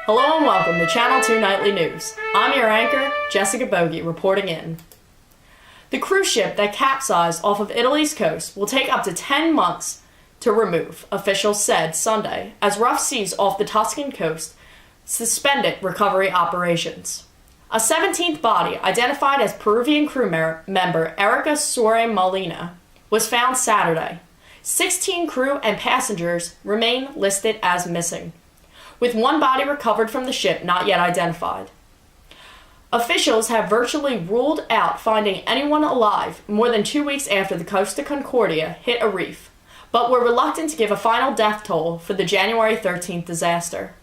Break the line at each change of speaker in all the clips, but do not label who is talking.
Hello and welcome to Channel 2 Nightly News. I'm your anchor, Jessica Bogie, reporting in. The cruise ship that capsized off of Italy's coast will take up to 10 months to remove, officials said Sunday, as rough seas off the Tuscan coast suspended recovery operations. A 17th body, identified as Peruvian crew member Erica Soare Molina, was found Saturday. 16 crew and passengers remain listed as missing, with one body recovered from the ship not yet identified. Officials have virtually ruled out finding anyone alive more than 2 weeks after the Costa Concordia hit a reef, but were reluctant to give a final death toll for the January 13th disaster.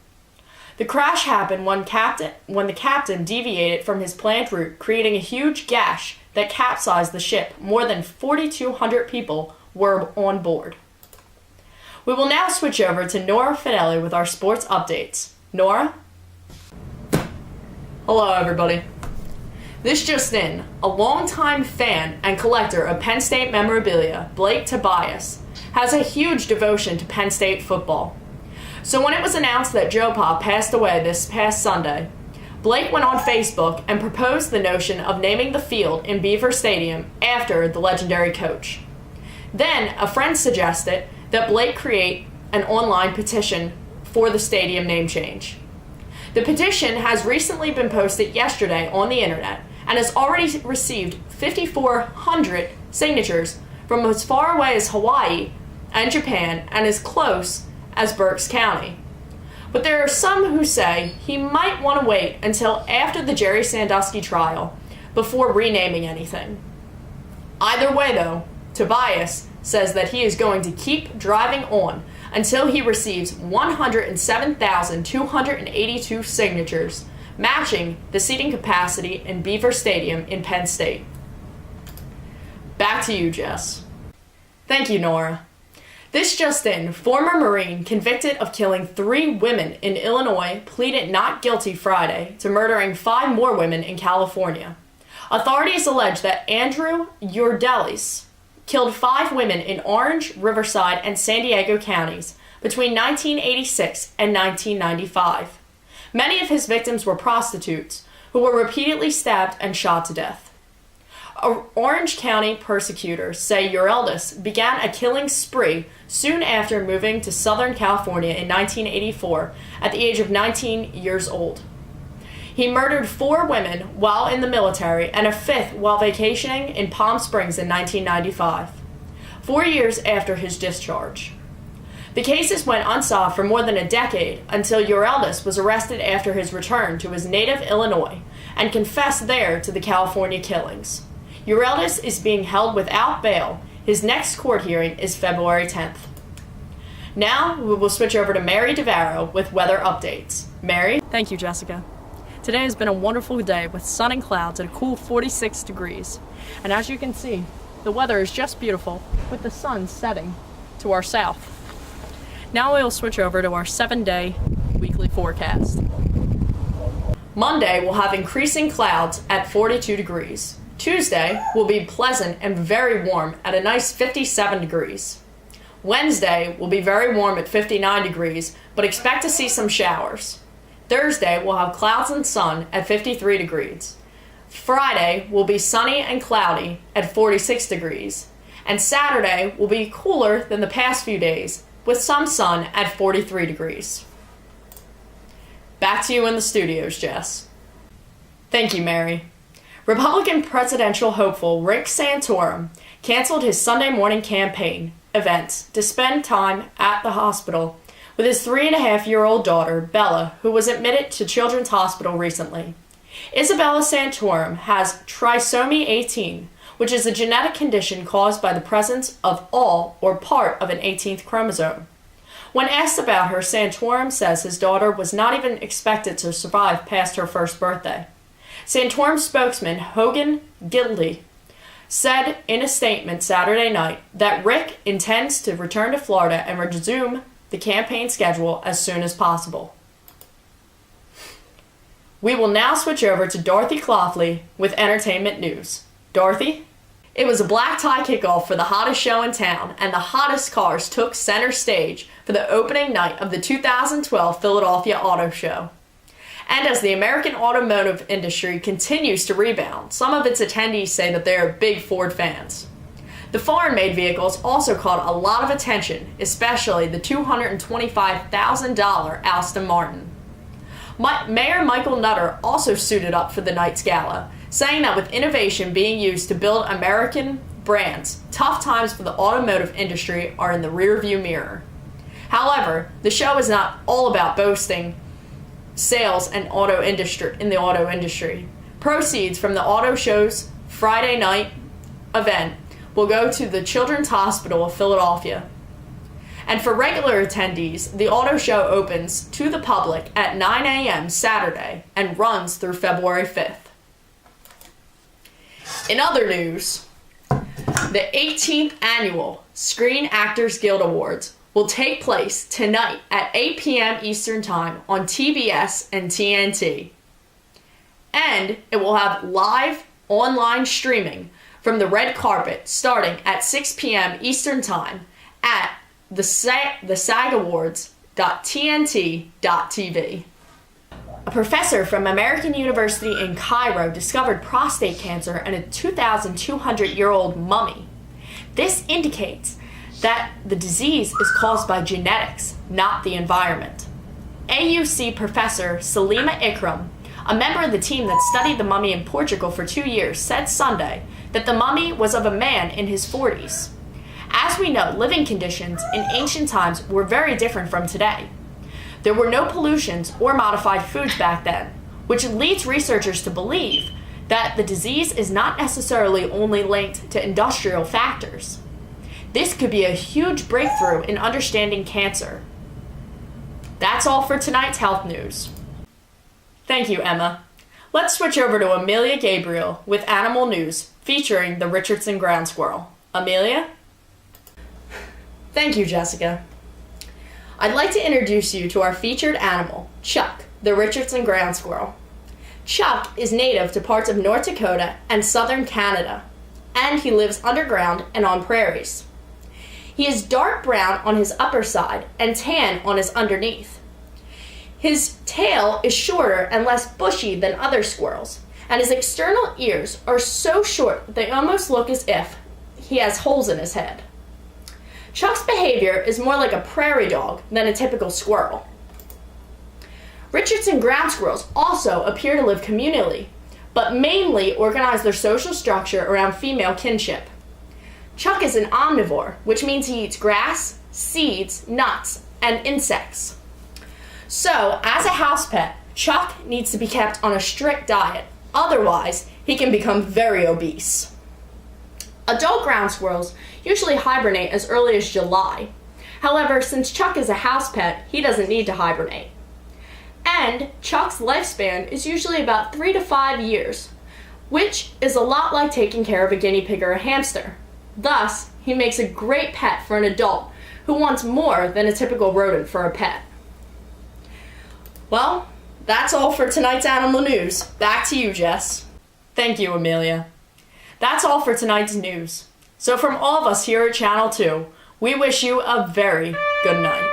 The crash happened when the captain deviated from his planned route, creating a huge gash that capsized the ship. More than 4,200 people were on board. We will now switch over to Nora Fidelli with our sports updates. Nora? Hello, everybody. This just in, a longtime fan and collector of Penn State memorabilia, Blake Tobias, has a huge devotion to Penn State football. So when it was announced that Joe Pa passed away this past Sunday, Blake went on Facebook and proposed the notion of naming the field in Beaver Stadium after the legendary coach. Then, a friend suggested that Blake create an online petition for the stadium name change. The petition has recently been posted yesterday on the internet and has already received 5,400 signatures from as far away as Hawaii and Japan and as close as Berks County. But there are some who say he might want to wait until after the Jerry Sandusky trial before renaming anything. Either way, though, Tobias says that he is going to keep driving on until he receives 107,282 signatures, matching the seating capacity in Beaver Stadium in Penn State. Back to you, Jess. Thank you, Nora. This just in, former Marine convicted of killing 3 women in Illinois pleaded not guilty Friday to murdering 5 more women in California. Authorities allege that Andrew Urdelis killed 5 women in Orange, Riverside, and San Diego counties between 1986 and 1995. Many of his victims were prostitutes who were repeatedly stabbed and shot to death. Orange County prosecutors say Urdelis began a killing spree soon after moving to Southern California in 1984 at the age of 19 years old. He murdered 4 women while in the military and a 5th while vacationing in Palm Springs in 1995, 4 years after his discharge. The cases went unsolved for more than a decade until Urdelis was arrested after his return to his native Illinois and confessed there to the California killings. Urdelis is being held without bail. His next court hearing is February 10th. Now we will switch over to Mary DeVaro with weather updates. Mary?
Thank you, Jessica. Today has been a wonderful day with sun and clouds at a cool 46 degrees. And as you can see, the weather is just beautiful with the sun setting to our south. Now we will switch over to our 7-day weekly forecast.
Monday will have increasing clouds at 42 degrees. Tuesday will be pleasant and very warm at a nice 57 degrees. Wednesday will be very warm at 59 degrees, but expect to see some showers. Thursday will have clouds and sun at 53 degrees. Friday will be sunny and cloudy at 46 degrees. And Saturday will be cooler than the past few days with some sun at 43 degrees. Back to you in the studios, Jess. Thank you, Mary. Republican presidential hopeful Rick Santorum canceled his Sunday morning campaign events to spend time at the hospital with his 3.5-year-old daughter, Bella, who was admitted to Children's Hospital recently. Isabella Santorum has trisomy 18, which is a genetic condition caused by the presence of all or part of an 18th chromosome. When asked about her, Santorum says his daughter was not even expected to survive past her first birthday. Santorum's spokesman, Hogan Gidley, said in a statement Saturday night that Rick intends to return to Florida and resume the campaign schedule as soon as possible. We will now switch over to Dorothy Clofley with entertainment news. Dorothy? It was a black tie kickoff for the hottest show in town, and the hottest cars took center stage for the opening night of the 2012 Philadelphia Auto Show. And as the American automotive industry continues to rebound, some of its attendees say that they are big Ford fans. The foreign-made vehicles also caught a lot of attention, especially the $225,000 Aston Martin. Mayor Michael Nutter also suited up for the night's gala, saying that with innovation being used to build American brands, tough times for the automotive industry are in the rearview mirror. However, the show is not all about boasting sales and in the auto industry. Proceeds from the auto show's Friday night event will go to the Children's Hospital of Philadelphia. And for regular attendees, the auto show opens to the public at 9 a.m. Saturday and runs through February 5th. In other news, the 18th annual Screen Actors Guild Awards will take place tonight at 8 p.m. Eastern Time on TBS and TNT. And it will have live online streaming from the red carpet starting at 6 p.m. Eastern Time at the SAGawards.tnt.tv. A professor from American University in Cairo discovered prostate cancer in a 2,200-year-old mummy. This indicates that the disease is caused by genetics, not the environment. AUC professor Salima Ikram, a member of the team that studied the mummy in Portugal for 2 years, said Sunday that the mummy was of a man in his 40s. As we know, living conditions in ancient times were very different from today. There were no pollutions or modified foods back then, which leads researchers to believe that the disease is not necessarily only linked to industrial factors. This could be a huge breakthrough in understanding cancer. That's all for tonight's health news. Thank you, Emma. Let's switch over to Amelia Gabriel with Animal News featuring the Richardson ground squirrel. Amelia? Thank you, Jessica. I'd like to introduce you to our featured animal, Chuck, the Richardson ground squirrel. Chuck is native to parts of North Dakota and southern Canada, and he lives underground and on prairies. He is dark brown on his upper side and tan on his underneath. His tail is shorter and less bushy than other squirrels, and his external ears are so short that they almost look as if he has holes in his head. Chuck's behavior is more like a prairie dog than a typical squirrel. Richardson ground squirrels also appear to live communally, but mainly organize their social structure around female kinship. Chuck is an omnivore, which means he eats grass, seeds, nuts, and insects. So, as a house pet, Chuck needs to be kept on a strict diet, otherwise he can become very obese. Adult ground squirrels usually hibernate as early as July. However, since Chuck is a house pet, he doesn't need to hibernate. And Chuck's lifespan is usually about 3 to 5 years, which is a lot like taking care of a guinea pig or a hamster. Thus, he makes a great pet for an adult who wants more than a typical rodent for a pet. Well, that's all for tonight's animal news. Back to you, Jess. Thank you, Amelia. That's all for tonight's news. So from all of us here at Channel 2, we wish you a very good night.